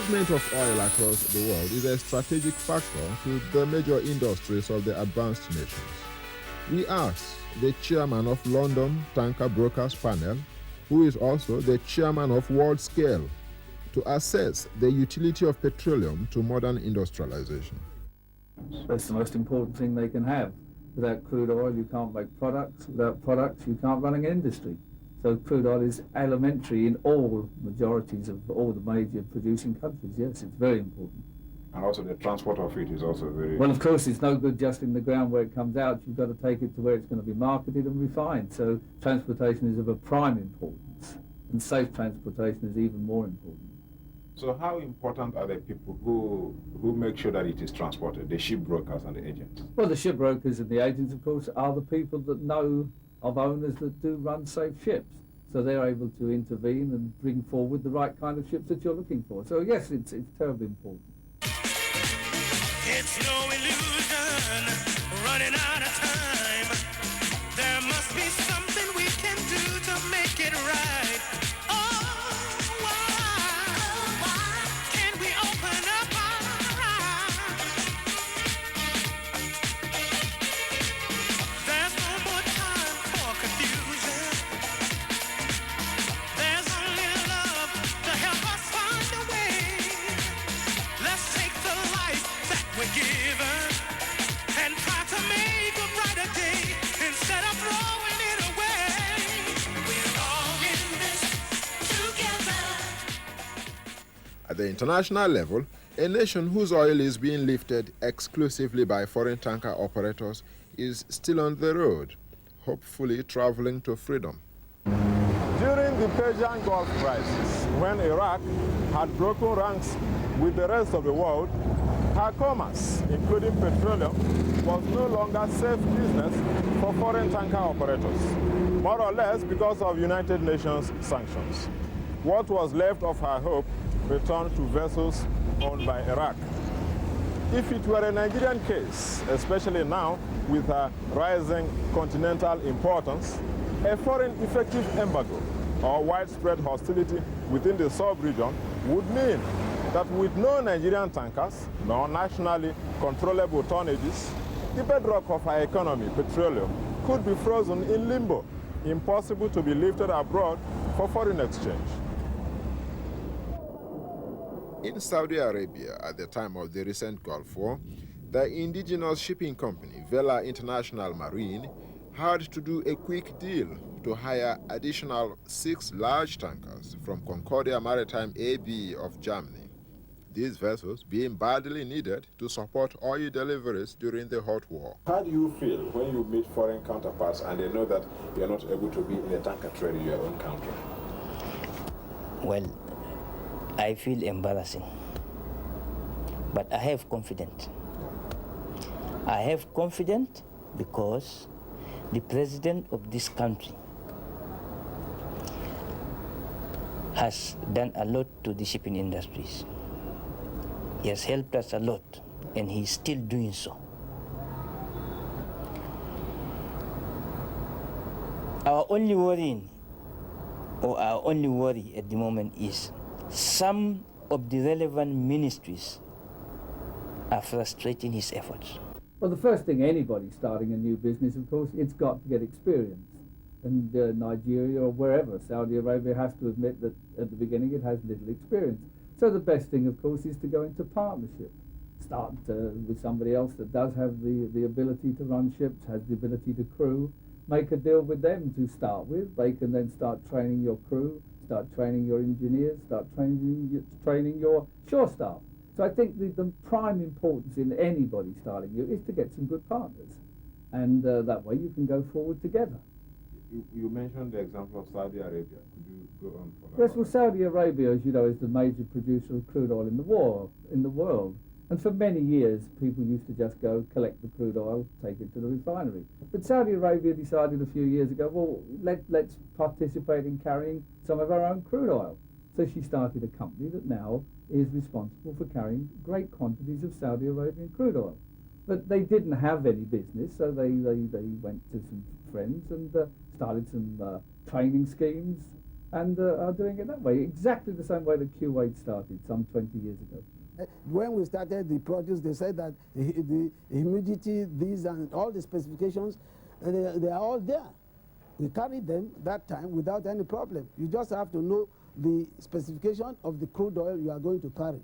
movement of oil across the world is a strategic factor to the major industries of the advanced nations. We asked the chairman of London Tanker Brokers Panel, who is also the chairman of World Scale, to assess the utility of petroleum to modern industrialization. That's the most important thing they can have. Without crude oil, you can't make products. Without products, you can't run an industry. So crude oil is elementary in all majorities of all the major producing countries. Yes, it's very important. And also the transport of it is also very... Well, of course, it's no good just in the ground where it comes out. You've got to take it to where it's going to be marketed and refined. So transportation is of a prime importance, and safe transportation is even more important. So how important are the people who make sure that it is transported, the ship brokers and the agents? Well, the ship brokers and the agents, of course, are the people that know of owners that do run safe ships. So they're able to intervene and bring forward the right kind of ships that you're looking for. So yes, it's terribly important. It's no illusion, running out of time. There must be something we can do to make it right. Oh, why can't we open up our eyes? There's no more time for confusion. There's only love to help us find a way. Let's take the life that we're given and try to make a brighter day instead of throwing it away. We're all in this together. At the international level, a nation whose oil is being lifted exclusively by foreign tanker operators is still on the road, hopefully traveling to freedom. During the Persian Gulf crisis, when Iraq had broken ranks with the rest of the world, her commerce, including petroleum, was no longer safe business for foreign tanker operators, more or less because of United Nations sanctions. What was left of her hope returned to vessels owned by Iraq. If it were a Nigerian case, especially now with her rising continental importance, a foreign effective embargo or widespread hostility within the sub-region would mean that with no Nigerian tankers, nor nationally controllable tonnages, the bedrock of our economy, petroleum, could be frozen in limbo, impossible to be lifted abroad for foreign exchange. In Saudi Arabia, at the time of the recent Gulf War, the indigenous shipping company, Vela International Marine, had to do a quick deal to hire additional 6 large tankers from Concordia Maritime AB of Germany. These vessels being badly needed to support oil deliveries during the hot war. How do you feel when you meet foreign counterparts and they know that you're not able to be in a tanker trade in your own country? Well, I feel embarrassing, but I have confidence. I have confidence because the president of this country has done a lot to the shipping industries. He has helped us a lot, and he's still doing so. Our only worry at the moment is some of the relevant ministries are frustrating his efforts. Well, the first thing anybody starting a new business, of course, it's got to get experience. And Nigeria or wherever, Saudi Arabia has to admit that at the beginning it has little experience. So the best thing, of course, is to go into partnership. Start with somebody else that does have the ability to run ships, has the ability to crew. Make a deal with them to start with. They can then start training your crew, start training your engineers, start training your shore staff. So I think the prime importance in anybody starting new is to get some good partners. And that way you can go forward together. You mentioned the example of Saudi Arabia. Could you go on for that? Yes, well, Saudi Arabia, as you know, is the major producer of crude oil in the world. And for many years, people used to just go collect the crude oil, take it to the refinery. But Saudi Arabia decided a few years ago, well, let's participate in carrying some of our own crude oil. So she started a company that now is responsible for carrying great quantities of Saudi Arabian crude oil. But they didn't have any business, so they went to some friends and started some training schemes, and are doing it that way, exactly the same way that Kuwait started some 20 years ago. When we started the produce, they said that the humidity, these and all the specifications, they are all there. We carried them that time without any problem. You just have to know the specification of the crude oil you are going to carry,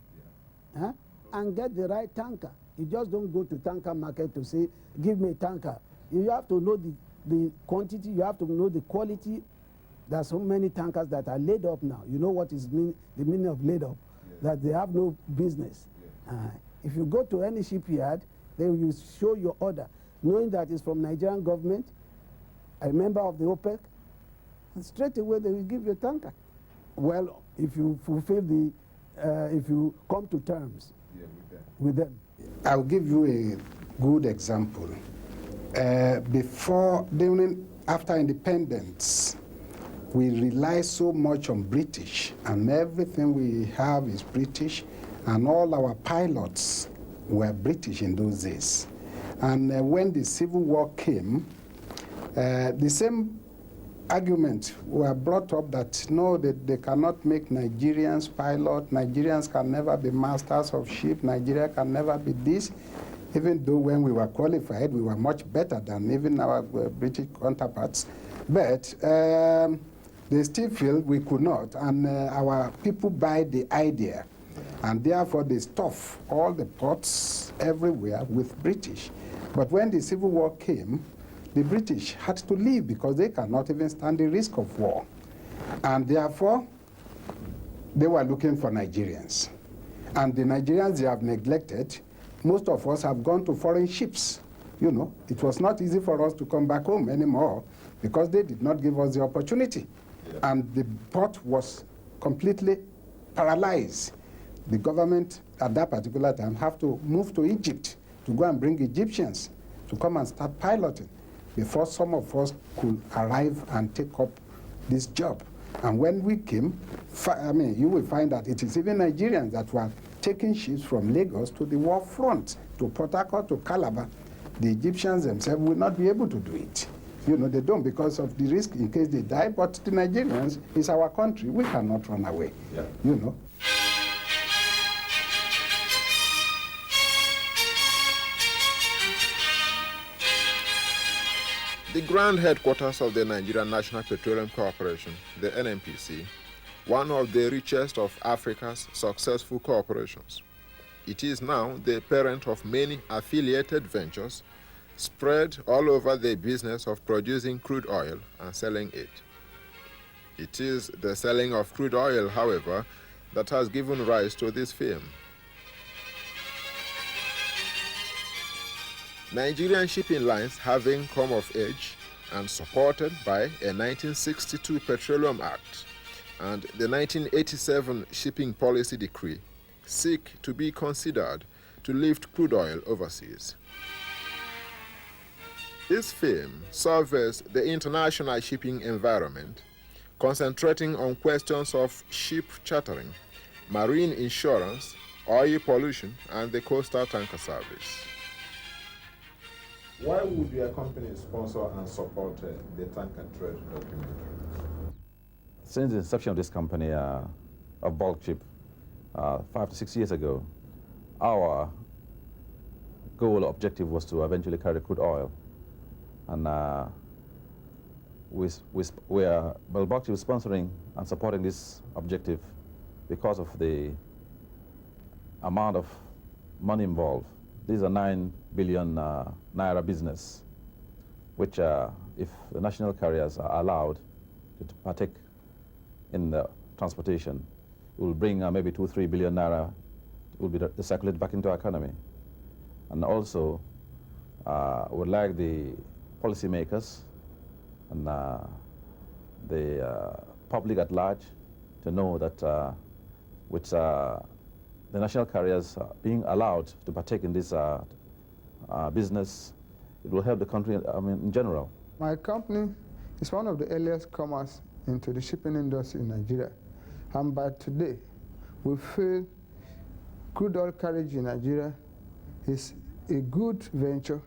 and get the right tanker. You just don't go to tanker market to say, give me a tanker. You have to know the quantity, you have to know the quality. There are so many tankers that are laid up now. You know what is the meaning of laid up? That they have no business. If you go to any shipyard, they will show your order, knowing that it's from Nigerian government, a member of the OPEC, and straight away they will give you a tanker. Well, if you fulfill if you come to terms with them. I'll give you a good example. After independence, we rely so much on British, and everything we have is British, and all our pilots were British in those days. And when the Civil War came, the same arguments were brought up that no, they cannot make Nigerians pilot, Nigerians can never be masters of ship, Nigeria can never be this, even though when we were qualified, we were much better than even our British counterparts. But they still feel we could not, and our people buy the idea, and therefore they stuff all the ports everywhere with British. But when the Civil War came, the British had to leave because they cannot even stand the risk of war. And therefore, they were looking for Nigerians. And the Nigerians they have neglected, most of us have gone to foreign ships. You know, it was not easy for us to come back home anymore because they did not give us the opportunity. Yeah. And the port was completely paralyzed. The government at that particular time have to move to Egypt to go and bring Egyptians to come and start piloting before some of us could arrive and take up this job. And when we came, you will find that it is even Nigerians that were taking ships from Lagos to the war front, to Port Harcourt, to Calabar. The Egyptians themselves will not be able to do it. You know, they don't because of the risk in case they die, but the Nigerians is our country. We cannot run away, you know. The grand headquarters of the Nigerian National Petroleum Corporation, the NNPC, one of the richest of Africa's successful corporations. It is now the parent of many affiliated ventures spread all over the business of producing crude oil and selling it. It is the selling of crude oil, however, that has given rise to this fame. Nigerian shipping lines having come of age and supported by a 1962 Petroleum Act and the 1987 Shipping Policy Decree seek to be considered to lift crude oil overseas. This fame surveys the international shipping environment, concentrating on questions of ship chartering, marine insurance, oil pollution, and the coastal tanker service. Why would your company sponsor and support the tanker trade documentary? Since the inception of this company, of bulk ship, 5 to 6 years ago, our goal objective was to eventually carry crude oil. And bulk ship is sponsoring and supporting this objective because of the amount of money involved. These are 9 billion naira business, which if the national carriers are allowed to partake in the transportation, it will bring maybe 2-3 billion naira. It will be circulated back into our economy. And also, would like the policymakers and the public at large to know that with the national carriers being allowed to partake in this business, it will help the country, in general. My company is one of the earliest comers into the shipping industry in Nigeria. And by today, we feel crude oil carriage in Nigeria is a good venture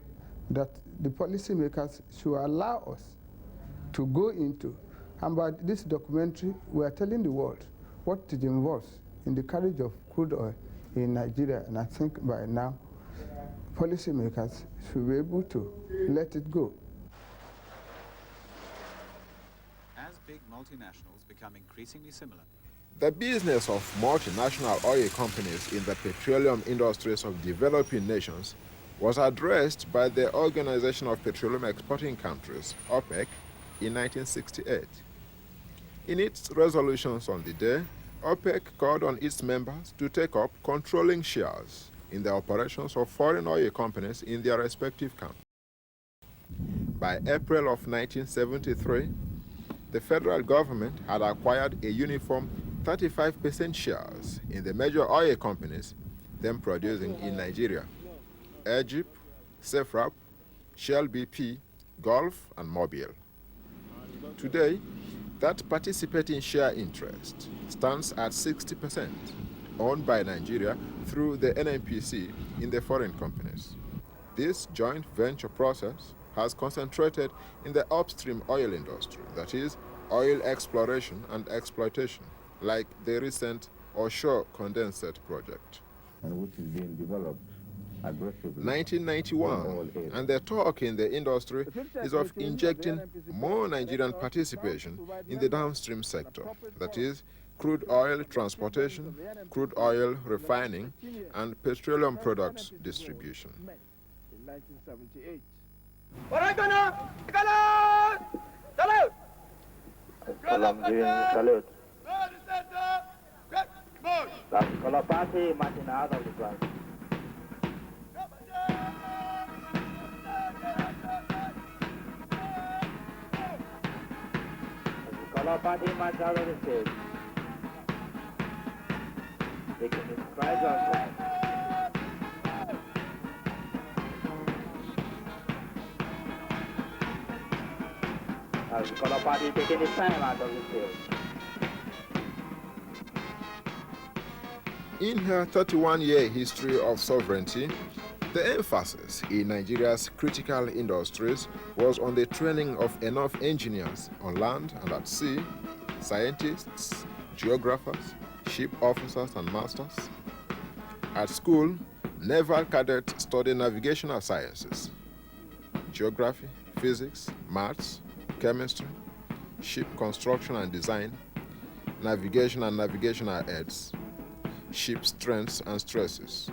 that the policymakers should allow us to go into And by this documentary, we are telling the world what it involves in the carriage of crude oil in Nigeria. And I think by now, policymakers should be able to let it go. As big multinationals become increasingly similar, the business of multinational oil companies in the petroleum industries of developing nations was addressed by the Organization of Petroleum Exporting Countries, OPEC, in 1968. In its resolutions on the day, OPEC called on its members to take up controlling shares in the operations of foreign oil companies in their respective countries. By April of 1973, the federal government had acquired a uniform 35% shares in the major oil companies then producing in Nigeria: Egypt, Safrap, Shell BP, Gulf, and Mobil. Today, that participating share interest stands at 60%, owned by Nigeria through the NNPC in the foreign companies. This joint venture process has concentrated in the upstream oil industry, that is, oil exploration and exploitation, like the recent offshore condensate project. Which is being developed aggressively. 1991, and the talk in the industry is of injecting more Nigerian participation in the downstream sector, that is, crude oil transportation, crude oil refining, and petroleum products distribution. In 1978. Salute. That's Kolopati, Martin out of the front. Kolopati, Martin out of the stage. Taking his strides outside. That's Kolopati taking his time out of the stage. In her 31-year history of sovereignty, the emphasis in Nigeria's critical industries was on the training of enough engineers on land and at sea, scientists, geographers, ship officers and masters. At school, naval cadets study navigational sciences, geography, physics, maths, chemistry, ship construction and design, navigation and navigational aids, ship strengths and stresses.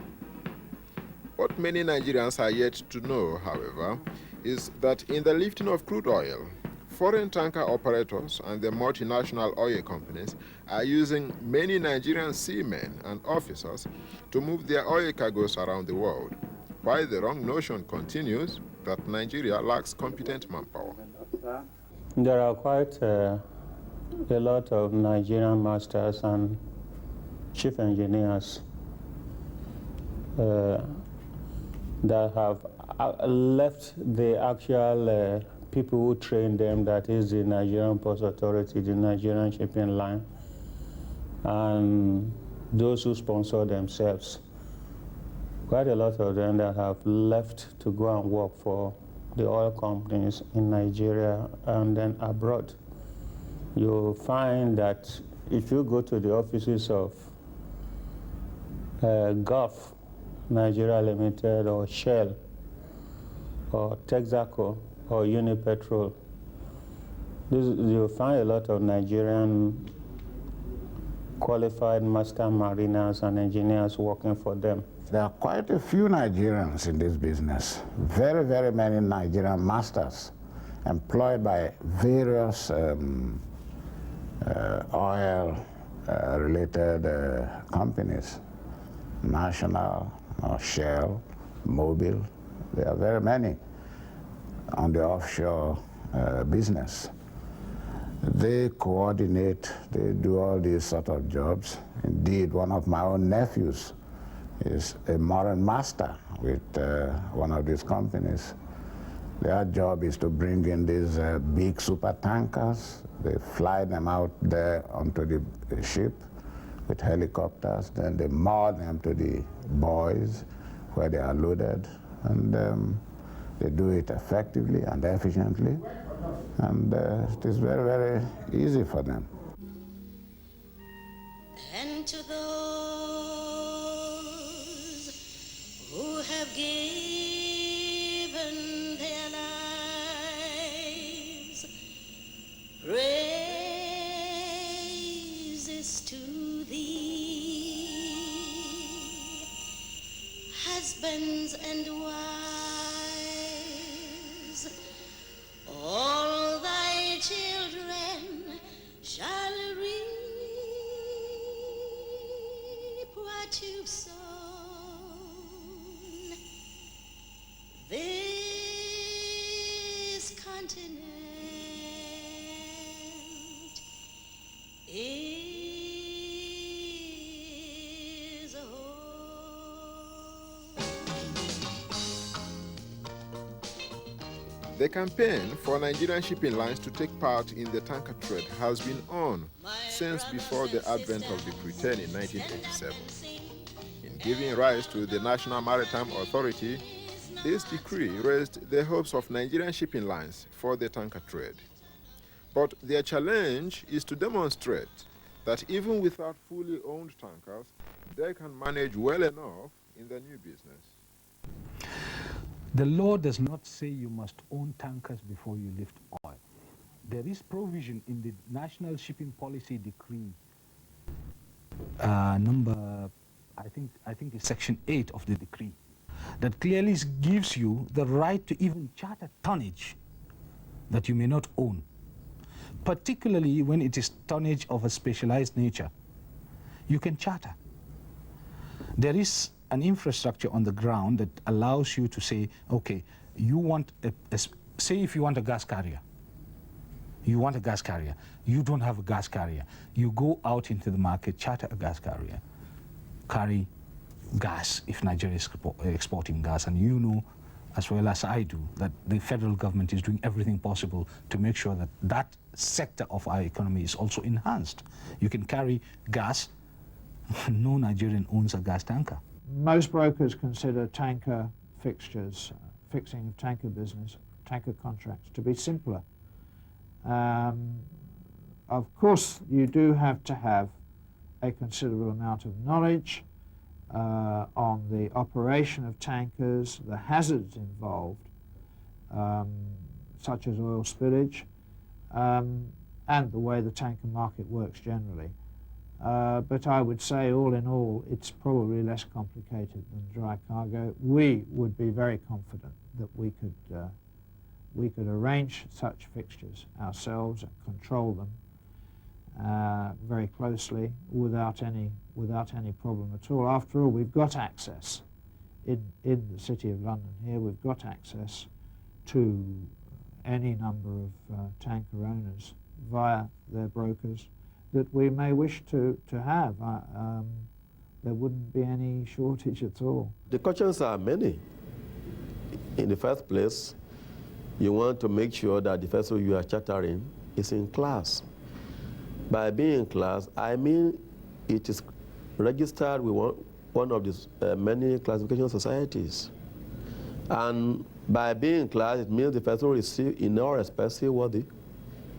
What many Nigerians are yet to know, however, is that in the lifting of crude oil, foreign tanker operators and the multinational oil companies are using many Nigerian seamen and officers to move their oil cargoes around the world, while the wrong notion continues that Nigeria lacks competent manpower. There are quite a lot of Nigerian masters and chief engineers that have left the actual people who train them, that is the Nigerian Ports Authority, the Nigerian Shipping Line, and those who sponsor themselves. Quite a lot of them that have left to go and work for the oil companies in Nigeria and then abroad. You'll find that if you go to the offices of Gulf Nigeria Limited or Shell or Texaco or Unipetrol, you'll find a lot of Nigerian qualified master mariners and engineers working for them. There are quite a few Nigerians in this business, very, very many Nigerian masters employed by various oil-related companies, National, Shell, Mobil. There are very many on the offshore business. They coordinate, they do all these sort of jobs. Indeed, one of my own nephews is a marine master with one of these companies. Their job is to bring in these big super tankers. They fly them out there onto the ship with helicopters, then they moor them to the buoys where they are loaded, and they do it effectively and efficiently. And it is very, very easy for them. And to those who have given their lives, praises to thee, husbands and wives, all thy children shall reap what you've sown. This continent is a The campaign for Nigerian shipping lines to take part in the tanker trade has been on since before the advent of Decree 10 in 1987. In giving rise to the National Maritime Authority, this decree raised the hopes of Nigerian shipping lines for the tanker trade. But their challenge is to demonstrate that even without fully owned tankers, they can manage well enough in the new business. The law does not say you must own tankers before you lift oil. There is provision in the National Shipping Policy Decree, number, I think it's Section 8 of the decree, that clearly gives you the right to even charter tonnage that you may not own, particularly when it is tonnage of a specialized nature. You can charter. There is an infrastructure on the ground that allows you to say, okay, you want say if you want a gas carrier, you don't have a gas carrier, you go out into the market, charter a gas carrier, carry gas if Nigeria is exporting gas, and you know as well as I do that the federal government is doing everything possible to make sure that that sector of our economy is also enhanced. You can carry gas. No Nigerian owns a gas tanker. Most brokers consider tanker fixtures, fixing of tanker business, tanker contracts, to be simpler. Of course, you do have to have a considerable amount of knowledge on the operation of tankers, the hazards involved, such as oil spillage, and the way the tanker market works generally. But I would say, all in all, it's probably less complicated than dry cargo. We would be very confident that we could arrange such fixtures ourselves and control them very closely without any problem at all. After all, we've got access in the City of London here. We've got access to any number of tanker owners via their brokers that we may wish to have. There wouldn't be any shortage at all. The questions are many. In the first place, you want to make sure that the vessel you are chartering is in class. By being in class, I mean it is registered with one of the many classification societies. And by being in class, it means the vessel is in all respects seaworthy.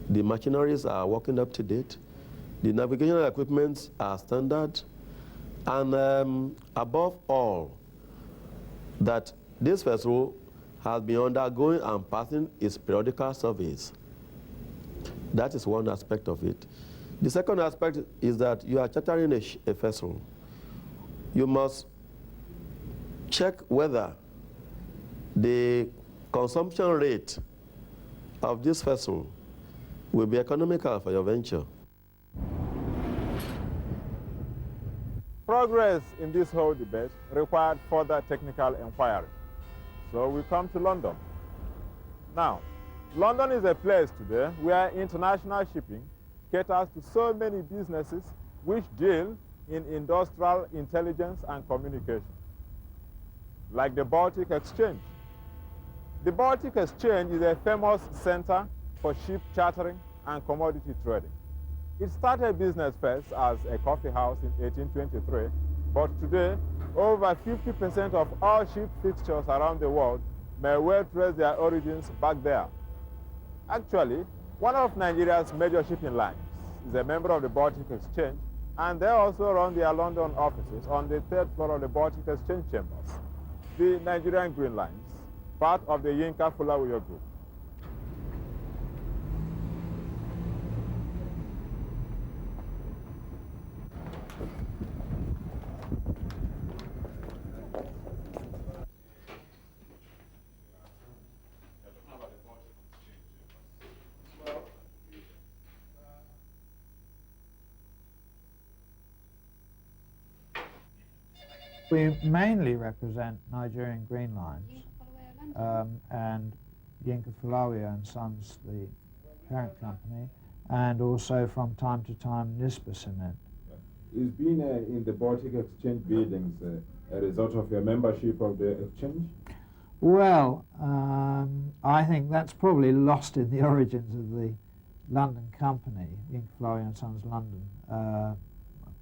The machineries are working up to date. The navigational equipment are standard, and above all, that this vessel has been undergoing and passing its periodical surveys. That is one aspect of it. The second aspect is that you are chartering a vessel. You must check whether the consumption rate of this vessel will be economical for your venture. Progress in this whole debate required further technical inquiry. So we come to London. Now, London is a place today where international shipping caters to so many businesses which deal in industrial intelligence and communication, like the Baltic Exchange. The Baltic Exchange is a famous center for ship chartering and commodity trading. It started business first as a coffee house in 1823, but today, over 50% of all ship fixtures around the world may well trace their origins back there. Actually, one of Nigeria's major shipping lines is a member of the Baltic Exchange, and they also run their London offices on the 3rd floor of the Baltic Exchange chambers. The Nigerian Green Lines, part of the Iyanda Folawiyo group. We mainly represent Nigerian Green Lines and Iyanda Folawiyo and Sons, the parent company, and also from time to time Nispa Cement. Is being in the Baltic Exchange buildings a result of your membership of the exchange? Well, I think that's probably lost in the origins of the London company, Iyanda Folawiyo and Sons London,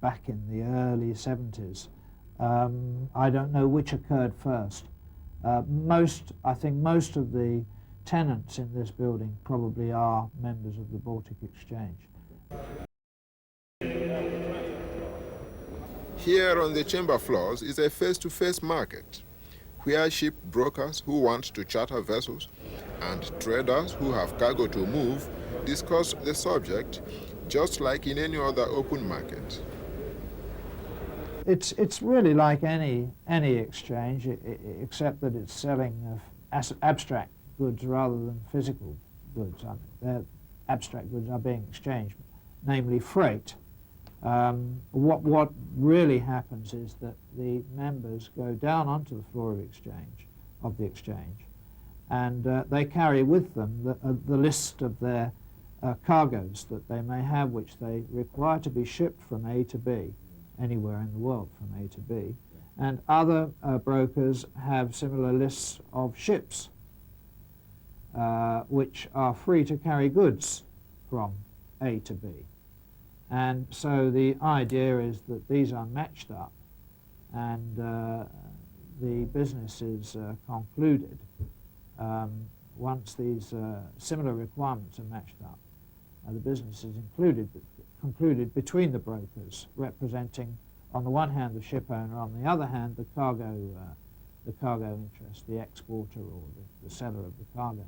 back in the early 70s. I don't know which occurred first. I think most of the tenants in this building probably are members of the Baltic Exchange. Here on the chamber floors is a face-to-face market, where ship brokers who want to charter vessels and traders who have cargo to move discuss the subject, just like in any other open market. It's really like any exchange, except that it's selling of abstract goods rather than physical goods. Their abstract goods are being exchanged, namely freight. What really happens is that the members go down onto the floor of the exchange, and they carry with them the list of their cargoes that they may have, which they require to be shipped from A to B, anywhere in the world from A to B, and other brokers have similar lists of ships which are free to carry goods from A to B. And so the idea is that these are matched up and the business is concluded once these similar requirements are matched up. The business is concluded between the brokers, representing on the one hand the ship owner, on the other hand the cargo interest, the exporter or the seller of the cargo,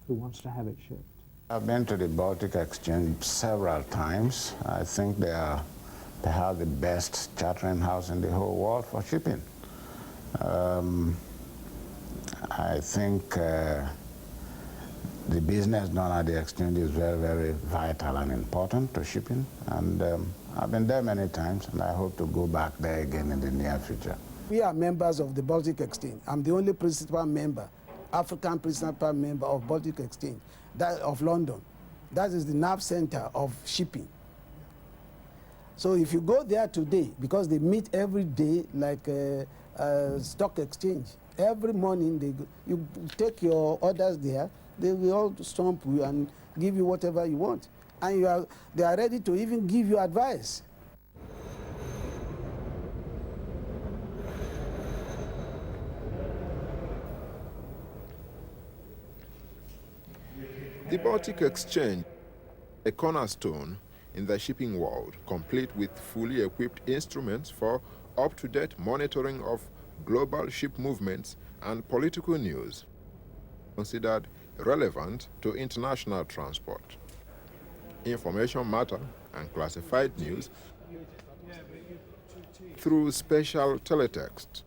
who wants to have it shipped. I've been to the Baltic Exchange several times. I think they have the best chartering house in the whole world for shipping. I think the business done at the exchange is very, very vital and important to shipping. And I've been there many times, and I hope to go back there again in the near future. We are members of the Baltic Exchange. I'm the only principal member, African principal member of Baltic Exchange, that of London. That is the nerve center of shipping. So if you go there today, because they meet every day like a stock exchange, every morning you take your orders there, they will all stamp you and give you whatever you want. And they are ready to even give you advice. The Baltic Exchange, a cornerstone in the shipping world, complete with fully equipped instruments for up-to-date monitoring of global ship movements and political news, considered relevant to international transport. Information matter and classified news through special teletext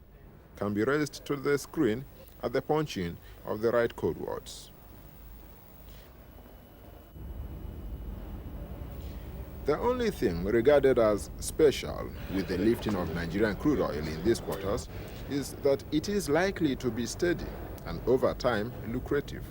can be raised to the screen at the punching of the right code words. The only thing regarded as special with the lifting of Nigerian crude oil in these waters is that it is likely to be steady and over time lucrative.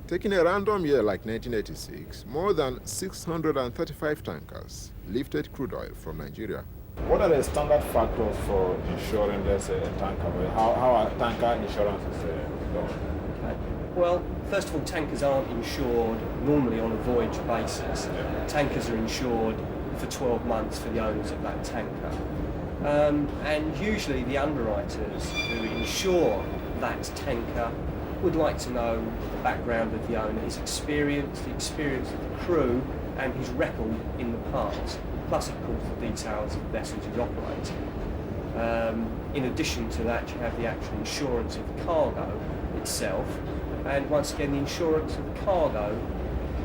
Taking a random year like 1986, more than 635 tankers lifted crude oil from Nigeria. What are the standard factors for insuring, let's say, a tanker? How are tanker insurances done? Well, first of all, tankers aren't insured normally on a voyage basis. Yeah. Tankers are insured for 12 months for the owners of that tanker. And usually the underwriters who insure that tanker would like to know the background of the owner, his experience, the experience of the crew, and his record in the past, plus of course the details of the vessels he's operating. In addition to that, you have the actual insurance of the cargo itself, and once again the insurance of the cargo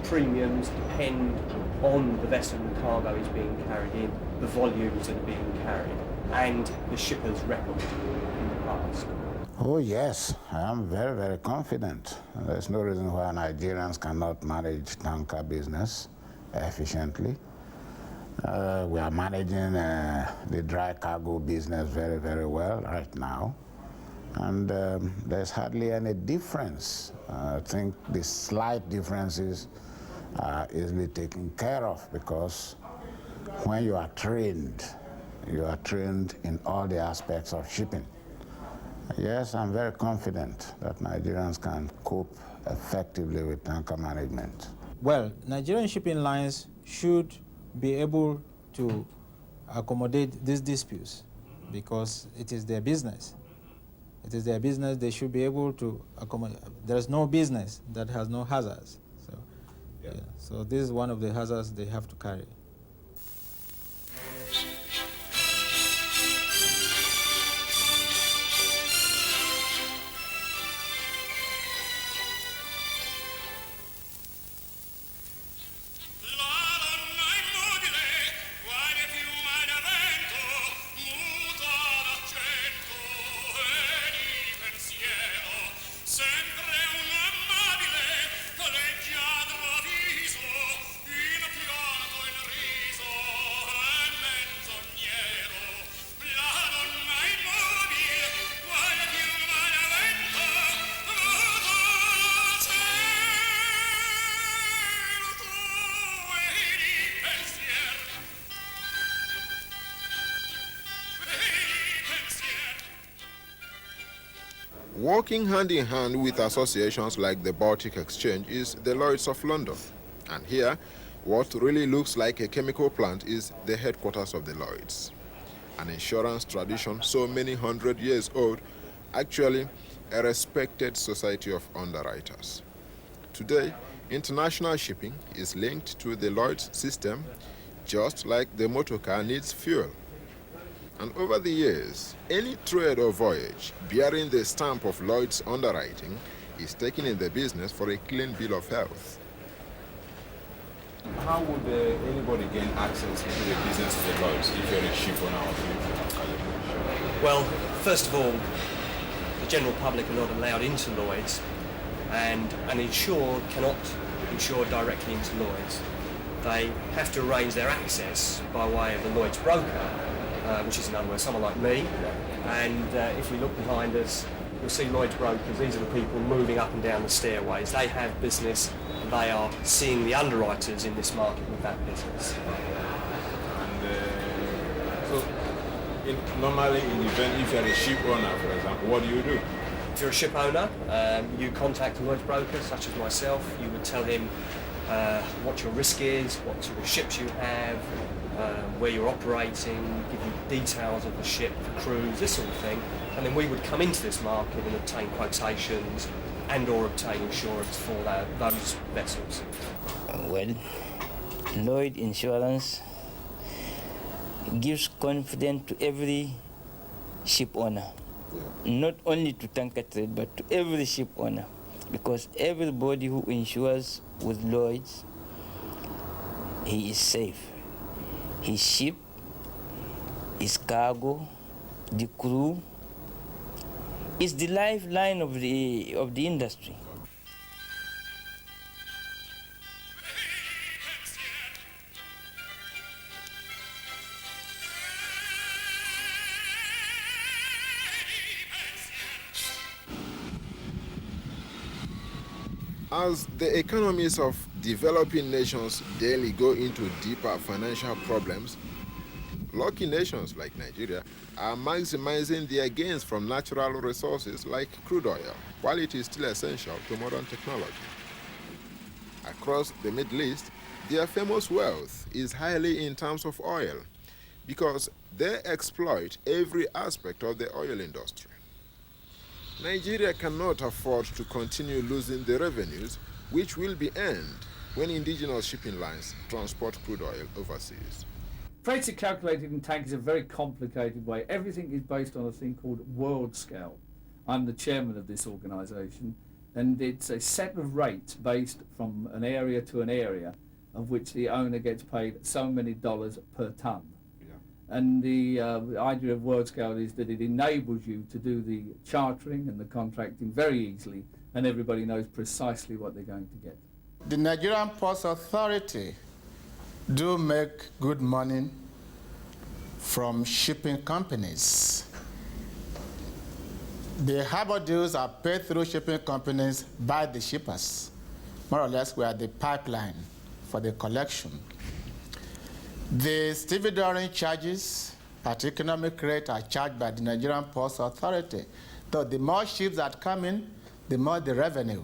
premiums depend on the vessel the cargo is being carried in, the volumes that are being carried, and the shipper's record in the past. Oh yes, I am very, very confident. There's no reason why Nigerians cannot manage tanker business efficiently. We are managing the dry cargo business very, very well right now. And there's hardly any difference. I think the slight differences are easily taken care of, because when you are trained in all the aspects of shipping. Yes, I'm very confident that Nigerians can cope effectively with tanker management. Well, Nigerian shipping lines should be able to accommodate these disputes because it is their business. It is their business, they should be able to accommodate. There is no business that has no hazards. So, yeah. So this is one of the hazards they have to carry. Working hand in hand with associations like the Baltic Exchange is the Lloyd's of London. And here, what really looks like a chemical plant is the headquarters of the Lloyd's. An insurance tradition so many hundred years old, actually a respected society of underwriters. Today, international shipping is linked to the Lloyd's system, just like the motor car needs fuel. And over the years, any trade or voyage bearing the stamp of Lloyd's underwriting is taken in the business for a clean bill of health. How would anybody gain access to the business of the Lloyd's if you're a ship owner or if you're Well, first of all, the general public are not allowed into Lloyd's, and an insured cannot insure directly into Lloyd's. They have to arrange their access by way of a Lloyd's broker, which is in other words someone like me. And if we look behind us, you'll see Lloyd's brokers. These are the people moving up and down the stairways. They have business, and they are seeing the underwriters in this market with that business. Normally in the event, if you're a ship owner, for example, what do? If you're a ship owner, you contact a Lloyd's broker, such as myself. You would tell him what your risk is, what sort of ships you have, where you're operating, give you details of the ship, the crews, this sort of thing. And then we would come into this market and obtain quotations and or obtain insurance for those vessels. Well, Lloyd Insurance gives confidence to every ship owner, not only to tanker trade, but to every ship owner, because everybody who insures with Lloyd's, he is safe. His ship, his cargo, the crew, is the lifeline of the industry. As the economies of developing nations daily go into deeper financial problems, lucky nations like Nigeria are maximizing their gains from natural resources like crude oil, while it is still essential to modern technology. Across the Middle East, their famous wealth is highly in terms of oil, because they exploit every aspect of the oil industry. Nigeria cannot afford to continue losing the revenues which will be earned when indigenous shipping lines transport crude oil overseas. Freights are calculated in tankers in a very complicated way. Everything is based on a thing called world scale. I'm the chairman of this organisation, and it's a set of rates based from an area to an area, of which the owner gets paid so many dollars per tonne. And the idea of world scale is that it enables you to do the chartering and the contracting very easily, and everybody knows precisely what they're going to get. The Nigerian Ports Authority do make good money from shipping companies. The harbor dues are paid through shipping companies by the shippers. More or less, we are the pipeline for the collection. The stevedoring charges at economic rate are charged by the Nigerian Ports Authority. So the more ships that come in, the more the revenue.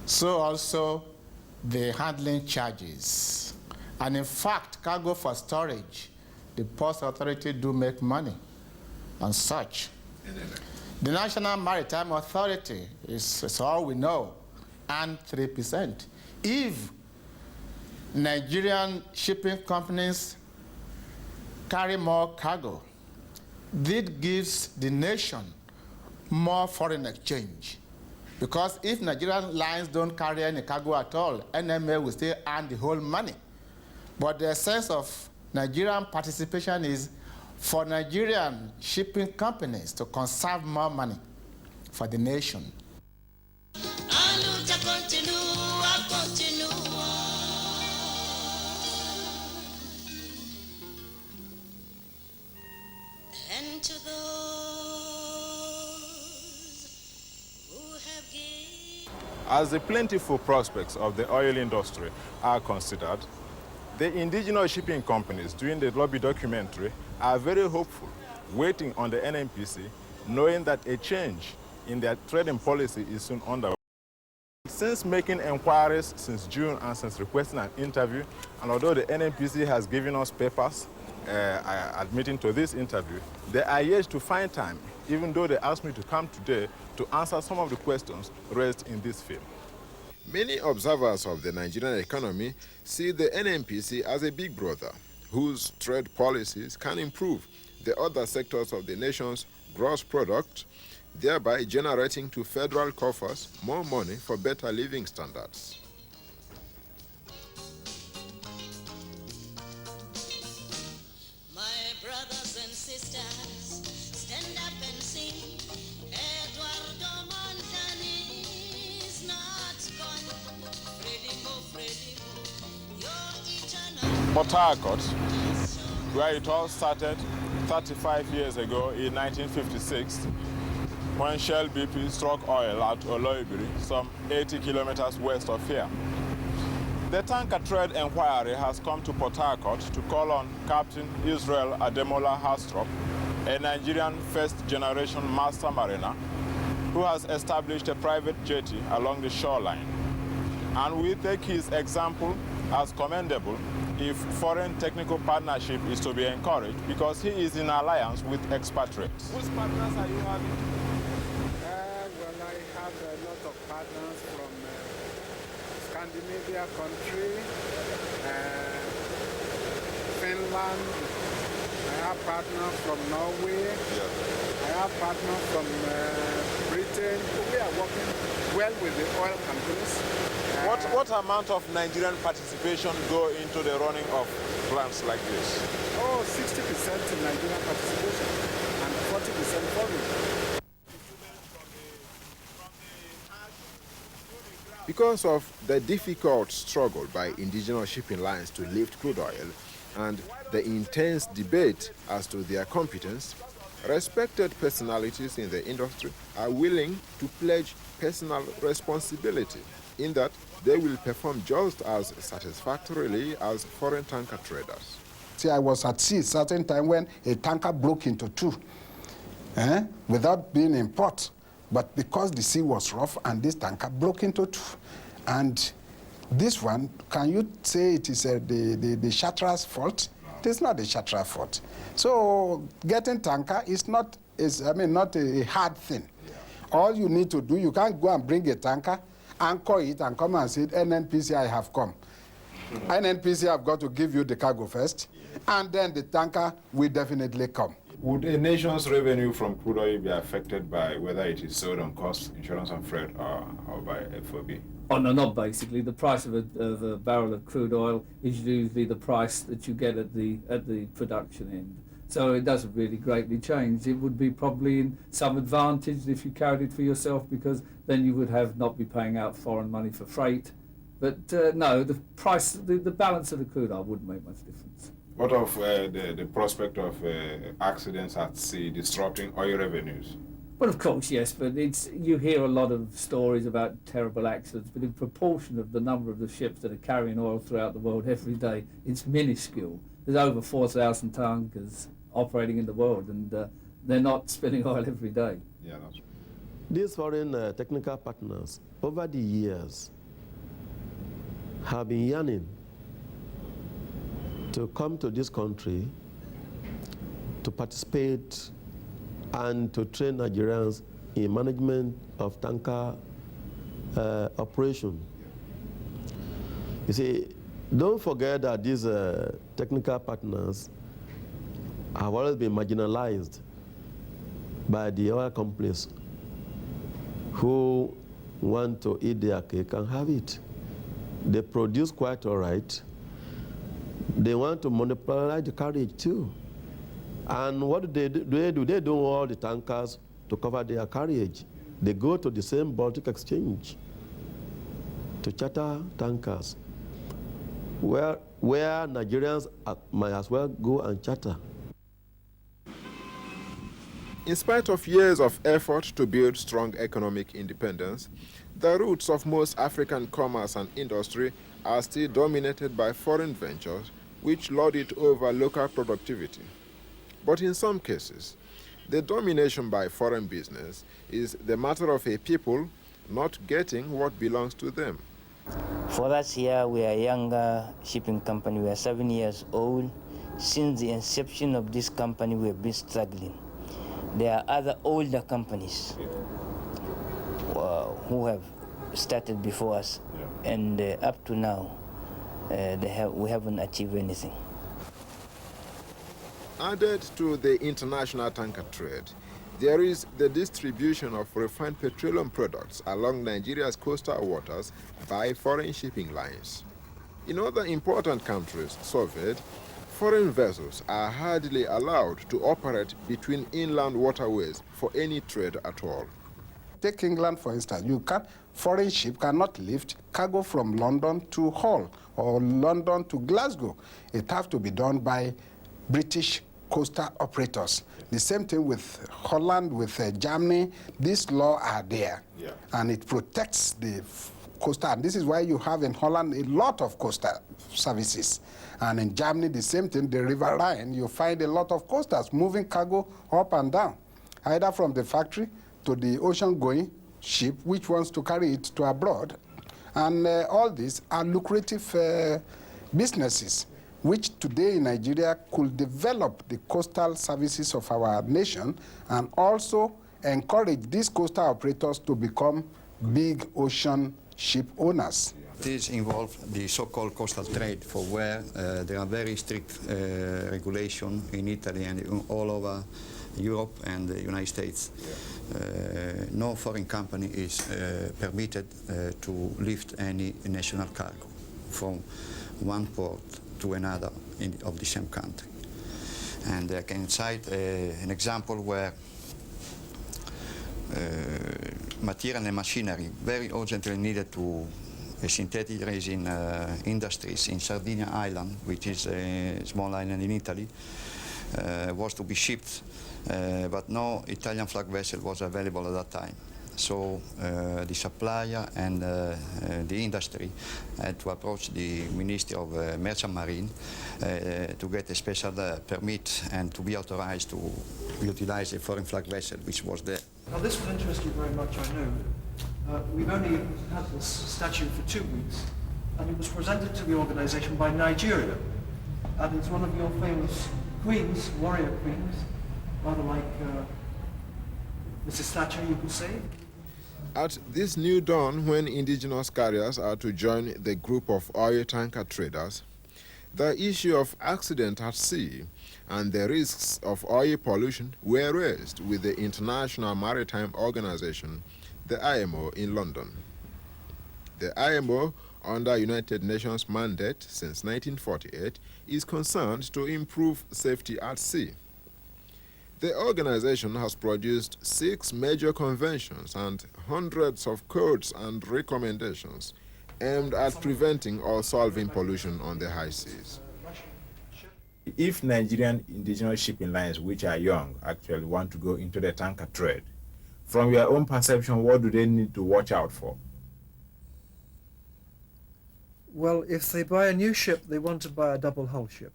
So also the handling charges. And in fact, cargo for storage, the Ports Authority do make money on such. The National Maritime Authority is all we know, and 3%. If Nigerian shipping companies carry more cargo, this gives the nation more foreign exchange. Because if Nigerian lines don't carry any cargo at all, NMA will still earn the whole money. But the essence of Nigerian participation is for Nigerian shipping companies to conserve more money for the nation. And to those who have given. As the plentiful prospects of the oil industry are considered, the indigenous shipping companies doing the lobby documentary are very hopeful, waiting on the NNPC, knowing that a change in their trading policy is soon underway. Since making inquiries since June and since requesting an interview, and although the NNPC has given us papers admitting to this interview, they are yet to find time, even though they asked me to come today to answer some of the questions raised in this film. Many observers of the Nigerian economy see the NNPC as a big brother whose trade policies can improve the other sectors of the nation's gross product, thereby generating to federal coffers more money for better living standards. My brothers and sisters, stand up and sing. Eduardo Montani is not gone. Fredimo, you're eternal. Port Harcourt, where it all started 35 years ago in 1956, when Shell BP struck oil at Oloibiri, some 80 kilometers west of here. The tanker trade inquiry has come to Port Harcourt to call on Captain Israel Ademola Haastrup, a Nigerian first-generation master mariner who has established a private jetty along the shoreline. And we take his example as commendable if foreign technical partnership is to be encouraged, because he is in alliance with expatriates. Which partners are you having? Well, I have a lot of partners from Scandinavia country, Finland. I have partners from Norway. I have partners from Britain. We are working well with the oil companies. What amount of Nigerian participation go into the running of plants like this? Oh, 60% in Nigerian participation and 40% foreign. Because of the difficult struggle by indigenous shipping lines to lift crude oil and the intense debate as to their competence, respected personalities in the industry are willing to pledge personal responsibility in that they will perform just as satisfactorily as foreign tanker traders. See, I was at sea a certain time when a tanker broke into two without being in port. But because the sea was rough and this tanker broke into two. And this one, can you say it is the charterer's fault? It is not the charterer's fault. So getting tanker is not a hard thing. All you need to do, you can't go and bring a tanker, anchor it, and come and say, NNPC, I have come. NNPC have got to give you the cargo first, and then the tanker will definitely come. Would a nation's revenue from crude oil be affected by whether it is sold on cost, insurance and freight, or by FOB? Oh, no, not basically. The price of a barrel of crude oil is usually the price that you get at the production end. So it doesn't really greatly change. It would be probably in some advantage if you carried it for yourself, because then you would not be paying out foreign money for freight. But no, the price, the balance of the crude oil wouldn't make much difference. What of the prospect of accidents at sea disrupting oil revenues? Well, of course, yes, but you hear a lot of stories about terrible accidents, but in proportion of the number of the ships that are carrying oil throughout the world every day, it's minuscule. There's over 4,000 tankers operating in the world, and they're not spilling oil every day. Yeah, that's right. These foreign technical partners, over the years, have been yearning to come to this country to participate and to train Nigerians in management of tanker operation. You see, don't forget that these technical partners have always been marginalized by the oil companies who want to eat their cake and have it. They produce quite all right. They want to monopolize the carriage too. And what do they do? They do all the tankers to cover their carriage. They go to the same Baltic Exchange to charter tankers, where Nigerians might as well go and charter. In spite of years of effort to build strong economic independence, the roots of most African commerce and industry are still dominated by foreign ventures, which lord it over local productivity. But in some cases, the domination by foreign business is the matter of a people not getting what belongs to them. For us here, we are a younger shipping company. We are 7 years old. Since the inception of this company, we have been struggling. There are other older companies who have started before us, and up to now, we haven't achieved anything. Added to the international tanker trade, there is the distribution of refined petroleum products along Nigeria's coastal waters by foreign shipping lines. In other important countries surveyed, foreign vessels are hardly allowed to operate between inland waterways for any trade at all. Take England, for instance. Foreign ship cannot lift cargo from London to Hull or London to Glasgow. It has to be done by British coastal operators. The same thing with Holland, with Germany. These laws are there, and it protects the coastal. And this is why you have in Holland a lot of coastal services. And in Germany, the same thing, the River Rhine, you find a lot of coasters moving cargo up and down, either from the factory to the ocean-going ship, which wants to carry it to abroad. And all these are lucrative businesses, which today in Nigeria could develop the coastal services of our nation and also encourage these coastal operators to become big ocean ship owners. This involves the so-called coastal trade, for where there are very strict regulations in Italy and all over Europe and the United States. No foreign company is permitted to lift any national cargo from one port to another of the same country. And I can cite an example where material and machinery very urgently needed to synthetic resin industries in Sardinia Island, which is a small island in Italy, was to be shipped, but no Italian flag vessel was available at that time. So the supplier and the industry had to approach the Ministry of Merchant Marine to get a special permit and to be authorized to utilize a foreign flag vessel, which was there. Now this will interest you very much, I know. We've only had this statute for 2 weeks, and it was presented to the organization by Nigeria, and it's one of your famous queens, warrior queens, rather like Mrs. Thatcher, you could say. At this new dawn, when indigenous carriers are to join the group of oil tanker traders, the issue of accident at sea and the risks of oil pollution were raised with the International Maritime Organization, the IMO, in London. The IMO, under United Nations mandate since 1948, is concerned to improve safety at sea. The organization has produced 6 major conventions and hundreds of codes and recommendations aimed at preventing or solving pollution on the high seas. If Nigerian indigenous shipping lines, which are young, actually want to go into the tanker trade, from your own perception, what do they need to watch out for? Well, if they buy a new ship, they want to buy a double-hull ship.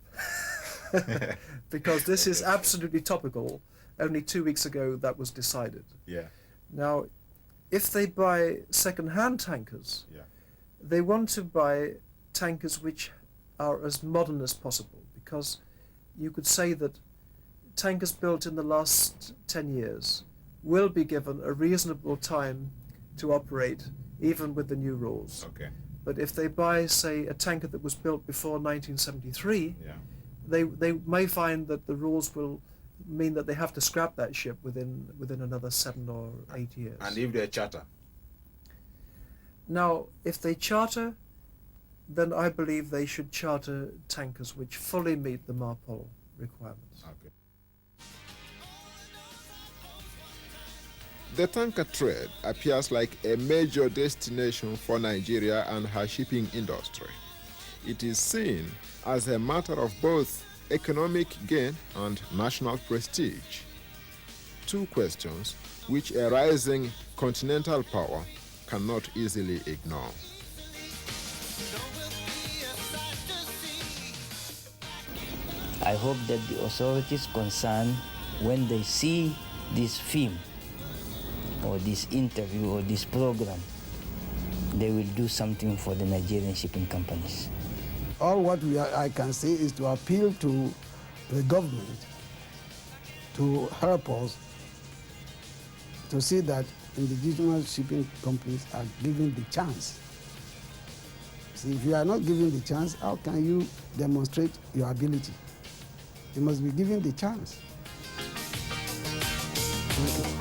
Because this is absolutely topical. Only 2 weeks ago that was decided. Yeah. Now, if they buy second-hand tankers, they want to buy tankers which are as modern as possible, because you could say that tankers built in the last 10 years will be given a reasonable time to operate, even with the new rules. Okay. But if they buy, say, a tanker that was built before 1973, they may find that the rules will mean that they have to scrap that ship within another 7 or 8 years. And if they charter? Now, if they charter, then I believe they should charter tankers which fully meet the MARPOL requirements. Okay. The tanker trade appears like a major destination for Nigeria and her shipping industry. It is seen as a matter of both economic gain and national prestige. 2 questions which a rising continental power cannot easily ignore. I hope that the authorities concerned, when they see this film or this interview or this program, they will do something for the Nigerian shipping companies. All what I can say is to appeal to the government to help us to see that indigenous shipping companies are given the chance. See, if you are not given the chance, how can you demonstrate your ability? You must be given the chance. Thank you.